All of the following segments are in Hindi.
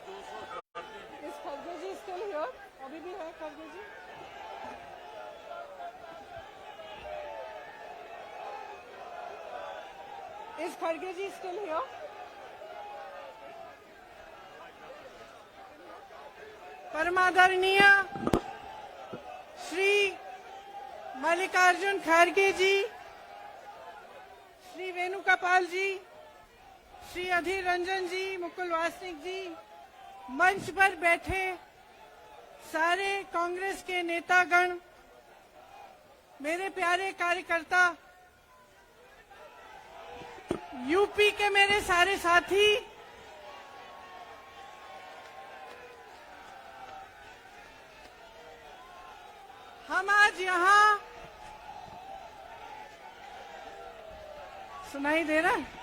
इस खरगे जी स्टिल हियर? अभी भी है खरगे जी? इस खरगे जी स्टिल हियर? परमादरणीय श्री मल्लिकार्जुन खड़गे जी, श्री वेणुगोपाल जी, श्री अधीर रंजन जी, मुकुल वासनिक जी, मंच पर बैठे सारे कांग्रेस के नेतागण, मेरे प्यारे कार्यकर्ता, यूपी के मेरे सारे साथी, हम आज यहाँ, सुनाई दे रहा है?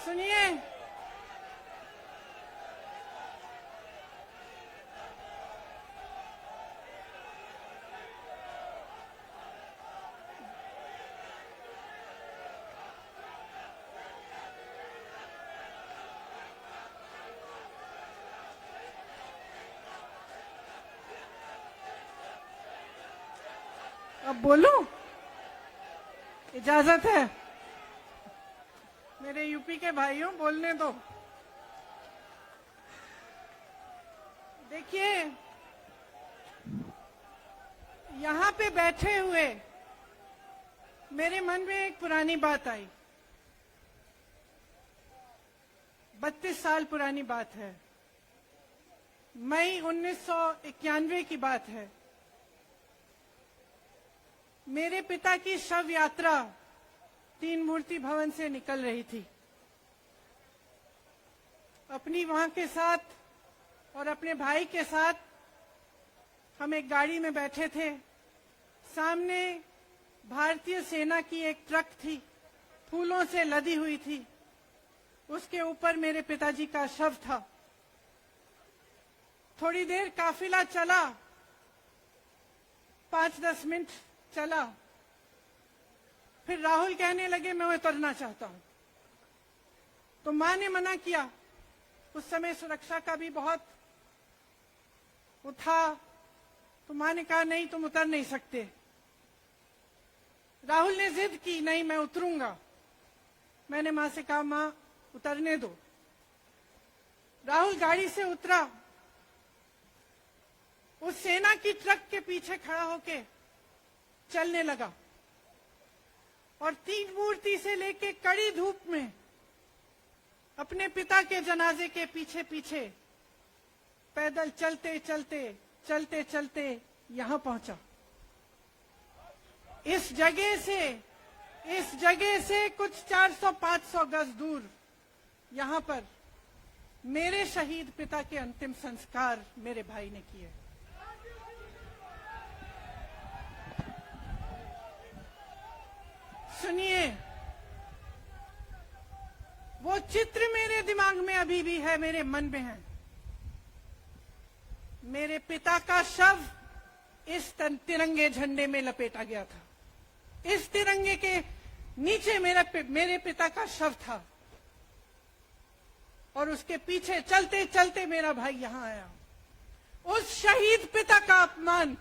सुनिए, अब बोलूं? इजाजत है? मेरे यूपी के भाइयों, बोलने दो। देखिए, यहाँ पे बैठे हुए मेरे मन में एक पुरानी बात आई। 32 साल पुरानी बात है। मई 1991 की बात है। मेरे पिता की शव यात्रा तीन मूर्ति भवन से निकल रही थी। अपनी मां के साथ और अपने भाई के साथ हम एक गाड़ी में बैठे थे। सामने भारतीय सेना की एक ट्रक थी, फूलों से लदी हुई थी। उसके ऊपर मेरे पिताजी का शव था। थोड़ी देर काफिला चला, 5-10 मिनट चला। फिर राहुल कहने लगे मैं उतरना चाहता हूं। तो मां ने मना किया। उस समय सुरक्षा का भी बहुत वो था। तो मां ने कहा नहीं, तुम उतर नहीं सकते। राहुल ने जिद की, नहीं मैं उतरूंगा। मैंने मां से कहा मां उतरने दो। राहुल गाड़ी से उतरा। उस सेना की ट्रक के पीछे खड़ा होके चलने लगा और तीन मूर्ति से लेके कड़ी धूप में अपने पिता के जनाजे के पीछे पीछे पैदल चलते चलते चलते चलते यहां पहुंचा। इस जगह से कुछ 400-500 गज दूर यहां पर मेरे शहीद पिता के अंतिम संस्कार मेरे भाई ने किए। सुनिए, वो चित्र मेरे दिमाग में अभी भी है, मेरे मन में है। मेरे पिता का शव इस तिरंगे झंडे में लपेटा गया था। इस तिरंगे के नीचे मेरे पिता का शव था और उसके पीछे चलते चलते मेरा भाई यहां आया। उस शहीद पिता का अपमान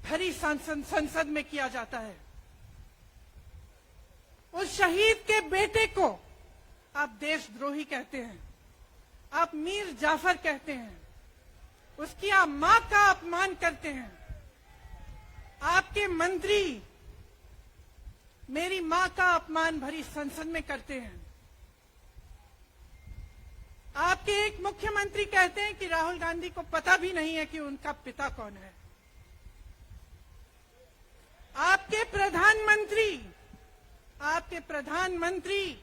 भरी संसद में किया जाता है। उस शहीद के बेटे को आप देशद्रोही कहते हैं, आप मीर जाफर कहते हैं, उसकी आप मां का अपमान करते हैं। आपके मंत्री मेरी मां का अपमान भरी संसद में करते हैं। आपके एक मुख्यमंत्री कहते हैं कि राहुल गांधी को पता भी नहीं है कि उनका पिता कौन है। आपके प्रधानमंत्री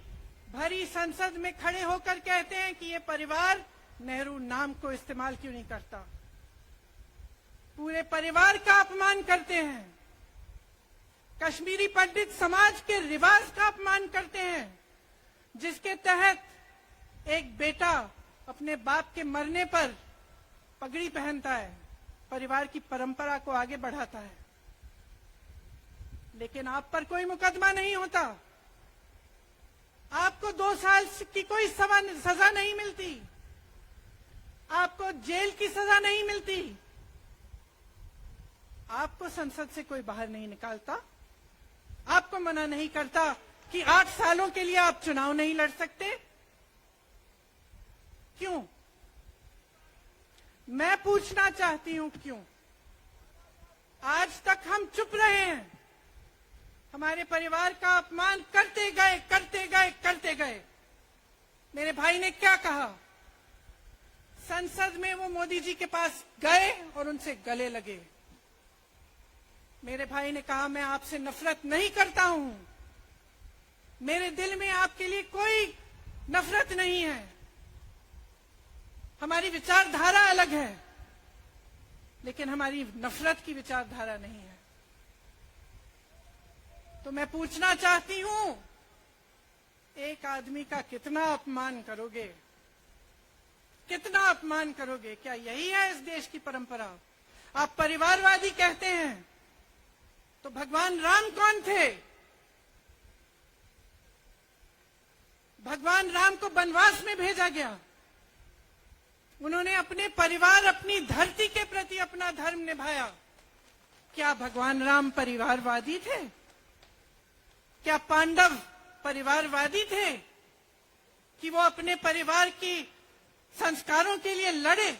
भरी संसद में खड़े होकर कहते हैं कि ये परिवार नेहरू नाम को इस्तेमाल क्यों नहीं करता। पूरे परिवार का अपमान करते हैं। कश्मीरी पंडित समाज के रिवाज का अपमान करते हैं, जिसके तहत एक बेटा अपने बाप के मरने पर पगड़ी पहनता है, परिवार की परंपरा को आगे बढ़ाता है, लेकिन आप पर कोई मुकदमा नहीं होता, आपको 2 साल की कोई सजा नहीं मिलती, आपको जेल की सजा नहीं मिलती, आपको संसद से कोई बाहर नहीं निकालता, आपको मना नहीं करता कि 8 सालों के लिए आप चुनाव नहीं लड़ सकते। क्यों? मैं पूछना चाहती हूं क्यों? आज तक हम चुप रहे हैं, हमारे परिवार का अपमान करते गए करते गए करते गए। मेरे भाई ने क्या कहा? संसद में वो मोदी जी के पास गए और उनसे गले लगे। मेरे भाई ने कहा, मैं आपसे नफरत नहीं करता हूं, मेरे दिल में आपके लिए कोई नफरत नहीं है, हमारी विचारधारा अलग है, लेकिन हमारी नफरत की विचारधारा नहीं है। तो मैं पूछना चाहती हूं, एक आदमी का कितना अपमान करोगे? कितना अपमान करोगे? क्या यही है इस देश की परंपरा? आप परिवारवादी कहते हैं, तो भगवान राम कौन थे? भगवान राम को वनवास में भेजा गया, उन्होंने अपने परिवार, अपनी धरती के प्रति अपना धर्म निभाया। क्या भगवान राम परिवारवादी थे? क्या पांडव परिवारवादी थे कि वो अपने परिवार की संस्कारों के लिए लड़े?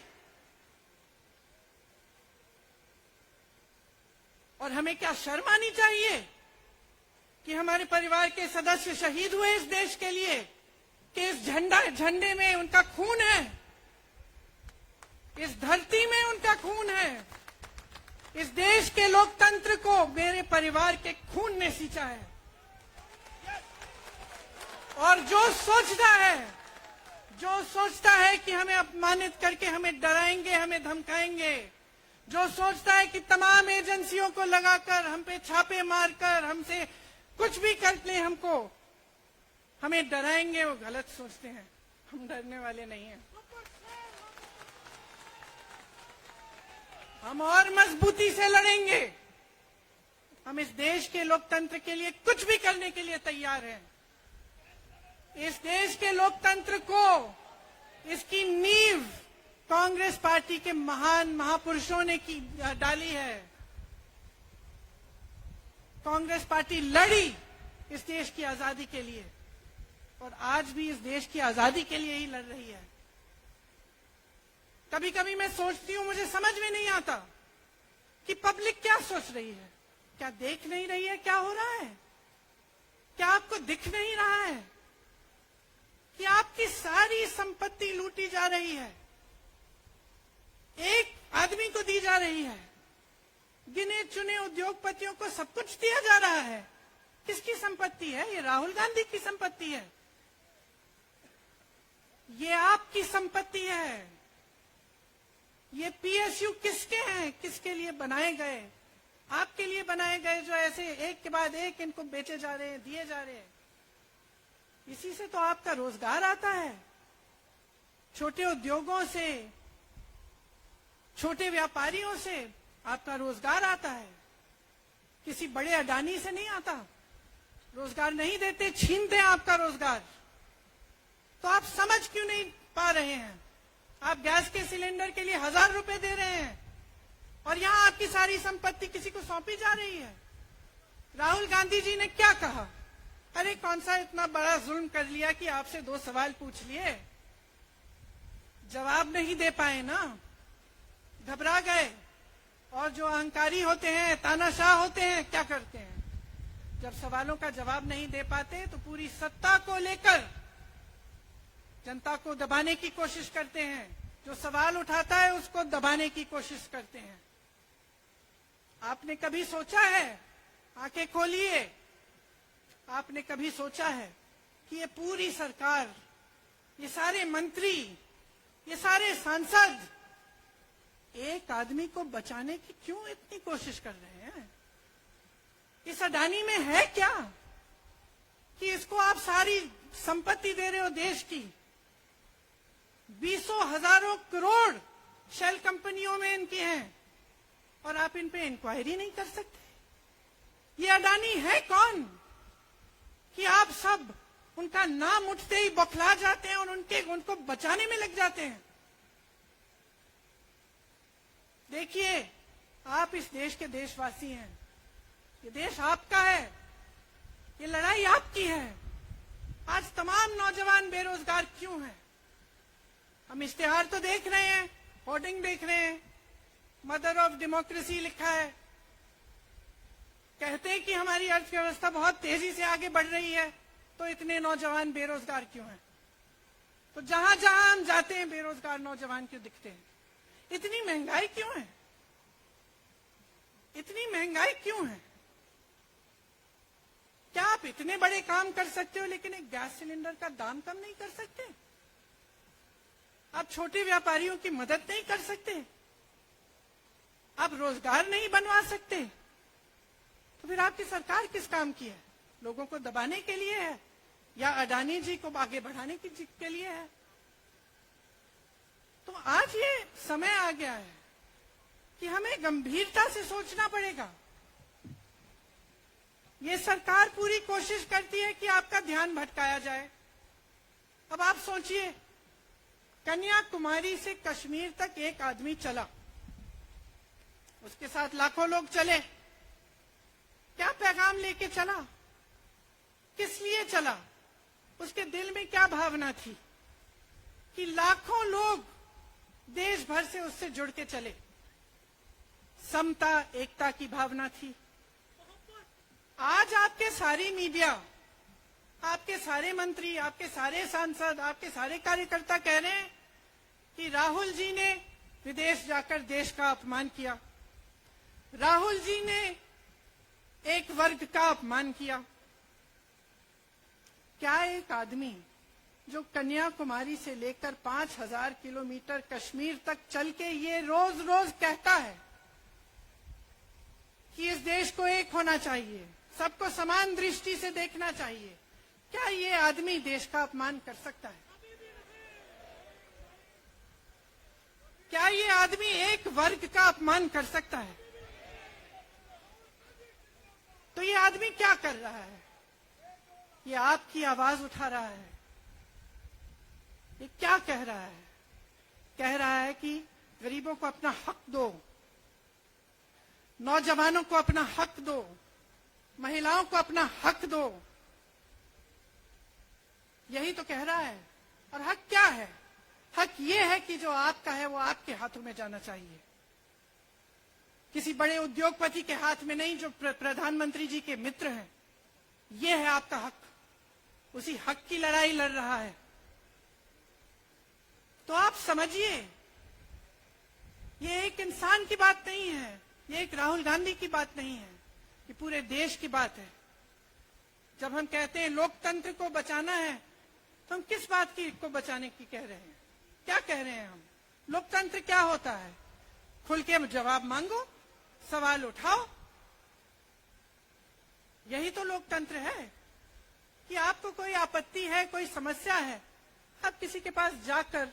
और हमें क्या शर्म आनी चाहिए कि हमारे परिवार के सदस्य शहीद हुए इस देश के लिए, कि इस झंडे में उनका खून है, इस धरती में उनका खून है, इस देश के लोकतंत्र को मेरे परिवार के खून ने सींचा है। और जो सोचता है कि हमें अपमानित करके हमें डराएंगे, हमें धमकाएंगे, जो सोचता है कि तमाम एजेंसियों को लगाकर हम पे छापे मारकर हमसे कुछ भी कर ले, हमको हमें डराएंगे, वो गलत सोचते हैं। हम डरने वाले नहीं हैं, हम और मजबूती से लड़ेंगे। हम इस देश के लोकतंत्र के लिए कुछ भी करने के लिए तैयार हैं। इस देश के लोकतंत्र को, इसकी नींव कांग्रेस पार्टी के महान महापुरुषों ने डाली है। कांग्रेस पार्टी लड़ी इस देश की आजादी के लिए, और आज भी इस देश की आजादी के लिए ही लड़ रही है। कभी कभी मैं सोचती हूं, मुझे समझ में नहीं आता कि पब्लिक क्या सोच रही है। क्या देख नहीं रही है क्या हो रहा है? क्या आपको दिख नहीं रहा है कि आपकी सारी संपत्ति लूटी जा रही है, एक आदमी को दी जा रही है, गिने चुने उद्योगपतियों को सब कुछ दिया जा रहा है? किसकी संपत्ति है? ये राहुल गांधी की संपत्ति है, ये आपकी संपत्ति है। ये पीएसयू किसके हैं? किसके लिए बनाए गए? आपके लिए बनाए गए, जो ऐसे एक के बाद एक इनको बेचे जा रहे हैं, दिए जा रहे हैं। इसी से तो आपका रोजगार आता है। छोटे उद्योगों से, छोटे व्यापारियों से आपका रोजगार आता है, किसी बड़े अडानी से नहीं आता। रोजगार नहीं देते, छीनते हैं आपका रोजगार। तो आप समझ क्यों नहीं पा रहे हैं? आप गैस के सिलेंडर के लिए 1000 रुपए दे रहे हैं, और यहां आपकी सारी संपत्ति किसी को सौंपी जा रही है। राहुल गांधी जी ने क्या कहा? अरे कौन सा इतना बड़ा जुल्म कर लिया कि आपसे 2 सवाल पूछ लिए, जवाब नहीं दे पाए ना, घबरा गए। और जो अहंकारी होते हैं, तानाशाह होते हैं, क्या करते हैं? जब सवालों का जवाब नहीं दे पाते तो पूरी सत्ता को लेकर जनता को दबाने की कोशिश करते हैं। जो सवाल उठाता है उसको दबाने की कोशिश करते हैं। आपने कभी सोचा है, आंखें खोलिए, आपने कभी सोचा है कि ये पूरी सरकार, ये सारे मंत्री, ये सारे सांसद एक आदमी को बचाने की क्यों इतनी कोशिश कर रहे हैं? इस अडानी में है क्या कि इसको आप सारी संपत्ति दे रहे हो देश की? 20 हजारों करोड़ शेल कंपनियों में इनकी हैं, आप इन पे इंक्वायरी नहीं कर सकते? ये अडानी है कौन कि आप सब उनका नाम उठते ही बौखला जाते हैं और उनको बचाने में लग जाते हैं? देखिए, आप इस देश के देशवासी हैं, ये देश आपका है, ये लड़ाई आपकी है। आज तमाम नौजवान बेरोजगार क्यों हैं? हम इश्तेहार तो देख रहे हैं, होर्डिंग देख रहे हैं, मदर ऑफ डेमोक्रेसी लिखा है, कहते हैं कि हमारी अर्थव्यवस्था बहुत तेजी से आगे बढ़ रही है, तो इतने नौजवान बेरोजगार क्यों हैं? तो जहां जहां हम जाते हैं बेरोजगार नौजवान क्यों दिखते हैं? इतनी महंगाई क्यों है? इतनी महंगाई क्यों है? क्या आप इतने बड़े काम कर सकते हो लेकिन एक गैस सिलेंडर का दाम कम नहीं कर सकते? आप छोटे व्यापारियों की मदद नहीं कर सकते? आप रोजगार नहीं बनवा सकते? तो फिर आपकी सरकार किस काम की है? लोगों को दबाने के लिए है या अडानी जी को आगे बढ़ाने के लिए है? तो आज ये समय आ गया है कि हमें गंभीरता से सोचना पड़ेगा। ये सरकार पूरी कोशिश करती है कि आपका ध्यान भटकाया जाए। अब आप सोचिए, कन्याकुमारी से कश्मीर तक एक आदमी चला, उसके साथ लाखों लोग चले। क्या पैगाम लेके चला? किस लिए चला? उसके दिल में क्या भावना थी कि लाखों लोग देश भर से उससे जुड़ के चले? समता, एकता की भावना थी। आज आपके सारी मीडिया, आपके सारे मंत्री, आपके सारे सांसद, आपके सारे कार्यकर्ता कह रहे हैं कि राहुल जी ने विदेश जाकर देश का अपमान किया, राहुल जी ने एक वर्ग का अपमान किया। क्या एक आदमी जो कन्याकुमारी से लेकर 5000 किलोमीटर कश्मीर तक चल के ये रोज रोज कहता है कि इस देश को एक होना चाहिए, सबको समान दृष्टि से देखना चाहिए, क्या ये आदमी देश का अपमान कर सकता है? क्या ये आदमी एक वर्ग का अपमान कर सकता है? तो ये आदमी क्या कर रहा है? ये आपकी आवाज उठा रहा है। ये क्या कह रहा है? कह रहा है कि गरीबों को अपना हक दो, नौजवानों को अपना हक दो, महिलाओं को अपना हक दो। यही तो कह रहा है। और हक क्या है? हक ये है कि जो आपका है वो आपके हाथों में जाना चाहिए, किसी बड़े उद्योगपति के हाथ में नहीं जो प्रधानमंत्री जी के मित्र हैं। ये है आपका हक। उसी हक की लड़ाई लड़ रहा है। तो आप समझिए, ये एक इंसान की बात नहीं है, ये एक राहुल गांधी की बात नहीं है, ये पूरे देश की बात है। जब हम कहते हैं लोकतंत्र को बचाना है, तो हम किस बात को बचाने की कह रहे हैं? क्या कह रहे हैं हम? लोकतंत्र क्या होता है? खुल के जवाब मांगो, सवाल उठाओ। यही तो लोकतंत्र है कि आपको कोई आपत्ति है, कोई समस्या है, आप किसी के पास जाकर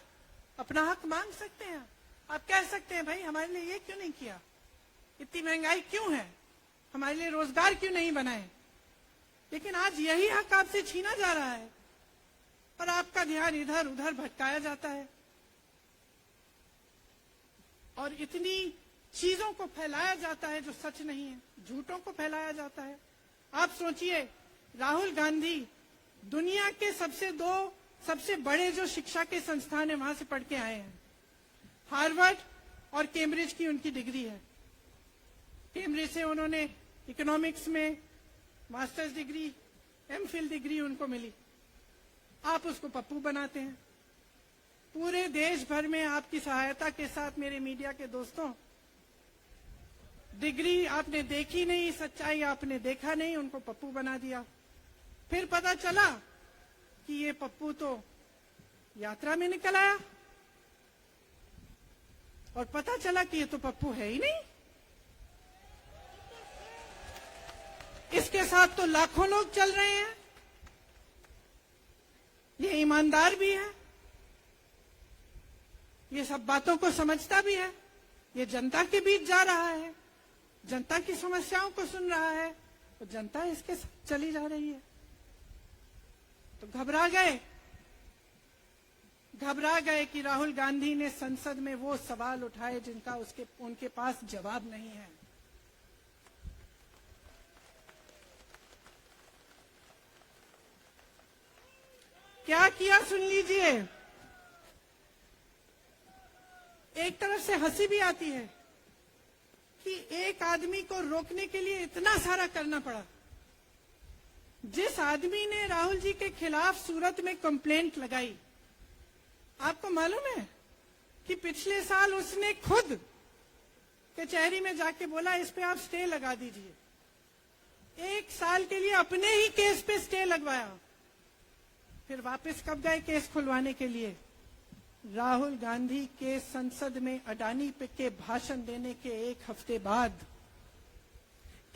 अपना हक मांग सकते हैं। आप कह सकते हैं, भाई हमारे लिए ये क्यों नहीं किया? इतनी महंगाई क्यों है? हमारे लिए रोजगार क्यों नहीं बनाए? लेकिन आज यही हक आपसे छीना जा रहा है और आपका ध्यान इधर उधर भटकाया जाता है और इतनी चीजों को फैलाया जाता है जो सच नहीं है, झूठों को फैलाया जाता है। आप सोचिए, राहुल गांधी दुनिया के सबसे बड़े जो शिक्षा के संस्थान है वहां से पढ़ के आए हैं। हार्वर्ड और कैम्ब्रिज की उनकी डिग्री है। कैम्ब्रिज से उन्होंने इकोनॉमिक्स में मास्टर्स डिग्री, एमफिल डिग्री उनको मिली। आप उसको पप्पू बनाते हैं। पूरे देश भर में आपकी सहायता के साथ मेरे मीडिया के दोस्तों, डिग्री आपने देखी नहीं, सच्चाई आपने देखा नहीं, उनको पप्पू बना दिया। फिर पता चला कि ये पप्पू तो यात्रा में निकल आया और पता चला कि ये तो पप्पू है ही नहीं। इसके साथ तो लाखों लोग चल रहे हैं। ये ईमानदार भी है, ये सब बातों को समझता भी है, ये जनता के बीच जा रहा है जनता की समस्याओं को सुन रहा है, तो जनता इसके साथ चली जा रही है। तो घबरा गए कि राहुल गांधी ने संसद में वो सवाल उठाए जिनका उनके पास जवाब नहीं है। क्या किया सुन लीजिए। एक तरफ से हंसी भी आती है कि एक आदमी को रोकने के लिए इतना सारा करना पड़ा। जिस आदमी ने राहुल जी के खिलाफ सूरत में कंप्लेंट लगाई, आपको मालूम है कि पिछले साल उसने खुद कचहरी में जाके बोला इस पे आप स्टे लगा दीजिए। 1 साल के लिए अपने ही केस पे स्टे लगवाया। फिर वापस कब गए केस खुलवाने के लिए? राहुल गांधी के संसद में अडानी के भाषण देने के 1 हफ्ते बाद।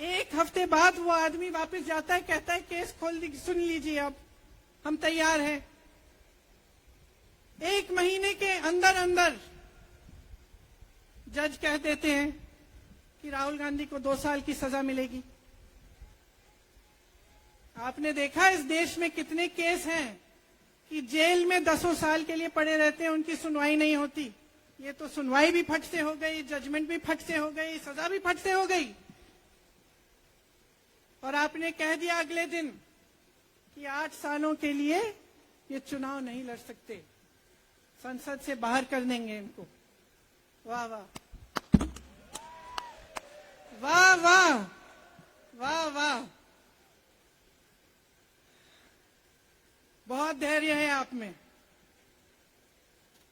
1 हफ्ते बाद वो आदमी वापस जाता है, कहता है केस खोल दी, सुन लीजिए अब हम तैयार हैं। 1 महीने के अंदर अंदर जज कह देते हैं कि राहुल गांधी को 2 साल की सजा मिलेगी। आपने देखा इस देश में कितने केस हैं कि जेल में 10 साल के लिए पड़े रहते हैं, उनकी सुनवाई नहीं होती। ये तो सुनवाई भी फट से हो गई, जजमेंट भी फट से हो गई, सजा भी फट से हो गई। और आपने कह दिया अगले दिन कि 8 सालों के लिए ये चुनाव नहीं लड़ सकते, संसद से बाहर कर देंगे इनको। वाह वाह वाह वाह वाह वाह, बहुत धैर्य है आप में।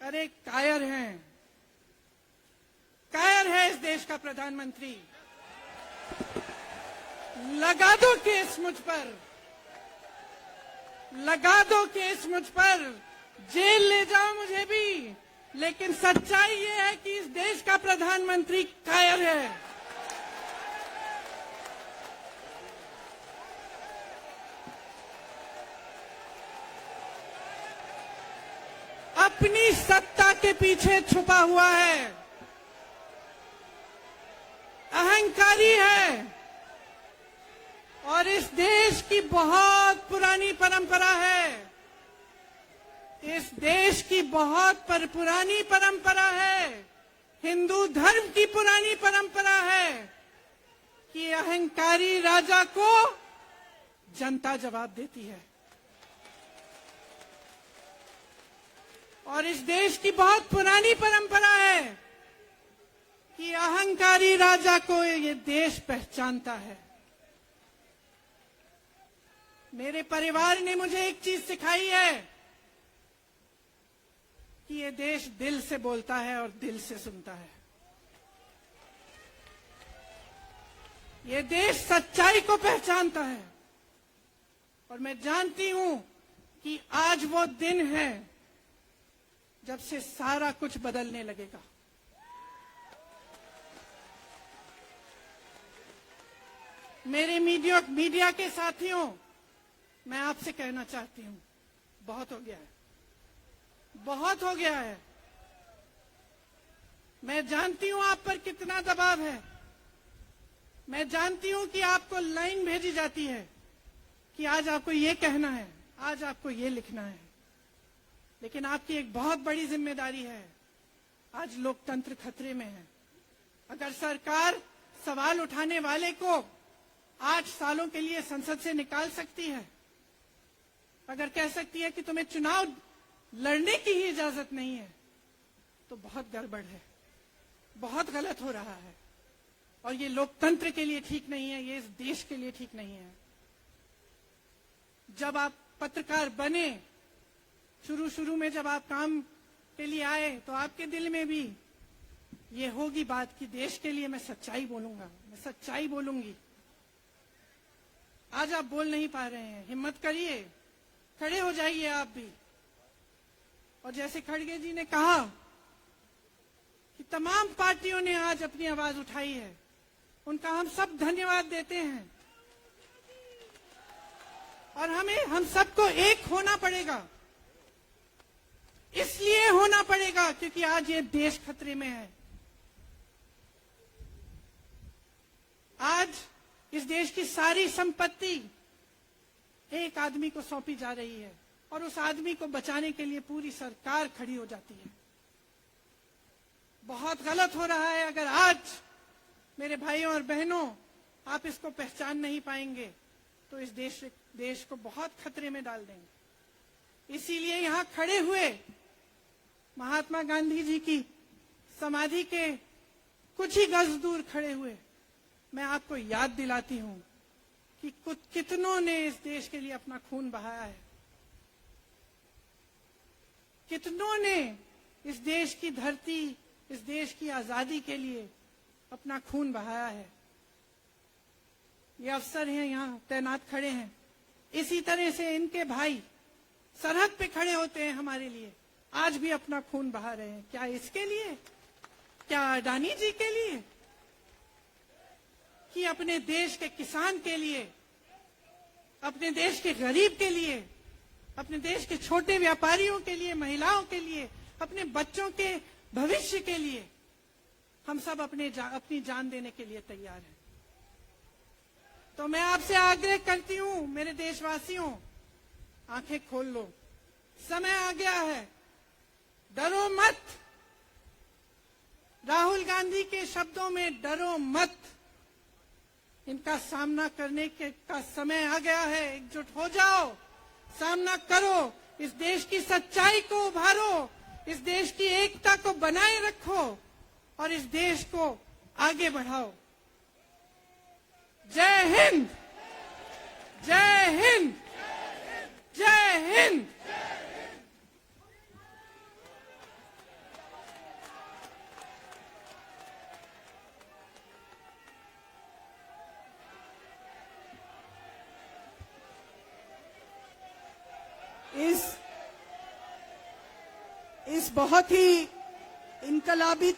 अरे कायर है इस देश का प्रधानमंत्री। लगा दो केस मुझ पर, लगा दो केस मुझ पर, जेल ले जाओ मुझे भी, लेकिन सच्चाई ये है कि इस देश का प्रधानमंत्री कायर है। अपनी सत्ता के पीछे छुपा हुआ है, अहंकारी है। और इस देश की बहुत पुरानी परंपरा है, इस देश की बहुत पुरानी परंपरा है, हिंदू धर्म की पुरानी परंपरा है कि अहंकारी राजा को जनता जवाब देती है। और इस देश की बहुत पुरानी परंपरा है कि अहंकारी राजा को ये देश पहचानता है। मेरे परिवार ने मुझे एक चीज सिखाई है कि ये देश दिल से बोलता है और दिल से सुनता है। ये देश सच्चाई को पहचानता है। और मैं जानती हूं कि आज वो दिन है जब से सारा कुछ बदलने लगेगा। मेरे मीडिया के साथियों, मैं आपसे कहना चाहती हूं, बहुत हो गया है, बहुत हो गया है। मैं जानती हूं आप पर कितना दबाव है। मैं जानती हूं कि आपको लाइन भेजी जाती है कि आज आपको ये कहना है, आज आपको ये लिखना है। लेकिन आपकी एक बहुत बड़ी जिम्मेदारी है। आज लोकतंत्र खतरे में है। अगर सरकार सवाल उठाने वाले को 8 सालों के लिए संसद से निकाल सकती है, अगर कह सकती है कि तुम्हें चुनाव लड़ने की ही इजाजत नहीं है, तो बहुत गड़बड़ है, बहुत गलत हो रहा है। और ये लोकतंत्र के लिए ठीक नहीं है, ये इस देश के लिए ठीक नहीं है। जब आप पत्रकार बने, शुरू में जब आप काम के लिए आए, तो आपके दिल में भी ये होगी बात कि देश के लिए मैं सच्चाई बोलूंगा, मैं सच्चाई बोलूंगी। आज आप बोल नहीं पा रहे हैं, हिम्मत करिए, खड़े हो जाइए आप भी। और जैसे खड़गे जी ने कहा कि तमाम पार्टियों ने आज अपनी आवाज उठाई है, उनका हम सब धन्यवाद देते हैं। और हम सबको एक होना पड़ेगा। इसलिए होना पड़ेगा क्योंकि आज ये देश खतरे में है। देश की सारी संपत्ति एक आदमी को सौंपी जा रही है और उस आदमी को बचाने के लिए पूरी सरकार खड़ी हो जाती है। बहुत गलत हो रहा है। अगर आज मेरे भाइयों और बहनों आप इसको पहचान नहीं पाएंगे तो इस देश को बहुत खतरे में डाल देंगे। इसीलिए यहां खड़े हुए महात्मा गांधी जी की समाधि के कुछ ही गज दूर खड़े हुए मैं आपको याद दिलाती हूं कि कितनों ने इस देश के लिए अपना खून बहाया है, कितनों ने इस देश की धरती, इस देश की आजादी के लिए अपना खून बहाया है। ये अफसर हैं यहाँ तैनात खड़े हैं, इसी तरह से इनके भाई सरहद पे खड़े होते हैं हमारे लिए, आज भी अपना खून बहा रहे हैं। क्या इसके लिए? क्या अडानी जी के लिए? कि अपने देश के किसान के लिए, अपने देश के गरीब के लिए, अपने देश के छोटे व्यापारियों के लिए, महिलाओं के लिए, अपने बच्चों के भविष्य के लिए हम सब अपनी जान देने के लिए तैयार हैं। तो मैं आपसे आग्रह करती हूं मेरे देशवासियों, आंखें खोल लो, समय आ गया है, डरो मत। राहुल गांधी के शब्दों में डरो मत, इनका सामना करने का समय आ गया है। एकजुट हो जाओ, सामना करो, इस देश की सच्चाई को उभारो, इस देश की एकता को बनाए रखो और इस देश को आगे बढ़ाओ। जय हिंद, जय हिंद, जय हिंद। इस बहुत ही इनकलाबी